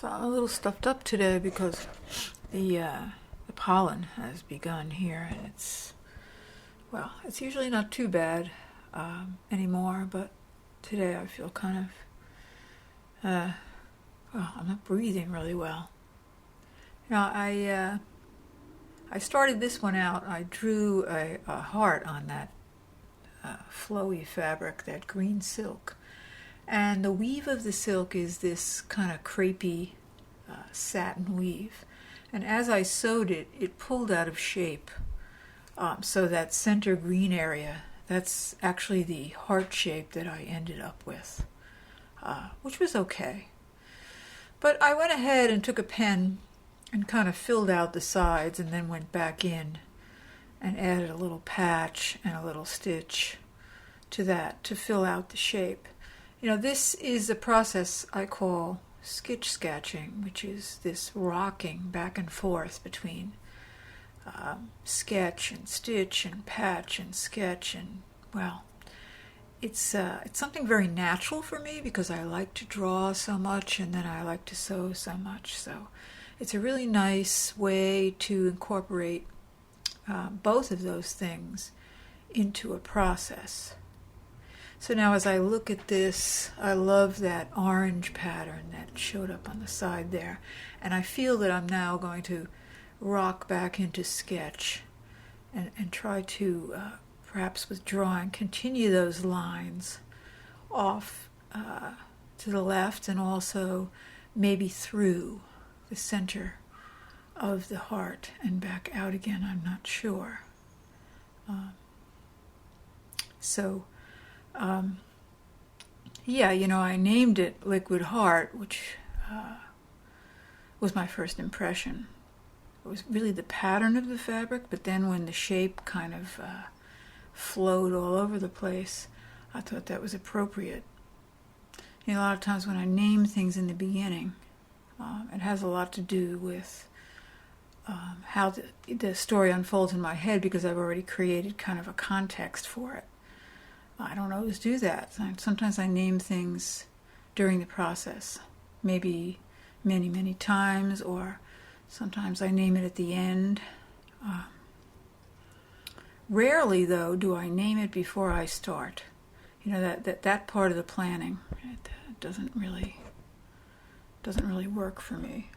So I'm a little stuffed up today because the pollen has begun here, and it's usually not too bad anymore, but today I feel kind of I'm not breathing really well. I started this one out. I drew a heart on that flowy fabric, that green silk. And the weave of the silk is this kind of crepey satin weave. And as I sewed it, it pulled out of shape. So that center green area, that's actually the heart shape that I ended up with, which was okay. But I went ahead and took a pen and kind of filled out the sides and then went back in and added a little patch and a little stitch to that to fill out the shape. This is a process I call stitch sketching, which is this rocking back and forth between sketch and stitch and patch and sketch, and it's something very natural for me because I like to draw so much and then I like to sew so much. So it's a really nice way to incorporate both of those things into a process. So now as I look at this, I love that orange pattern that showed up on the side there. And I feel that I'm now going to rock back into sketch and try to, perhaps with drawing, continue those lines off to the left and also maybe through the center of the heart and back out again. I'm not sure. I named it Liquid Heart, which was my first impression. It was really the pattern of the fabric, but then when the shape kind of flowed all over the place, I thought that was appropriate. A lot of times when I name things in the beginning, it has a lot to do with how the story unfolds in my head because I've already created kind of a context for it. I don't always do that. Sometimes I name things during the process, maybe many, many times, or sometimes I name it at the end. Rarely, though, do I name it before I start. That part of the planning, it doesn't really work for me.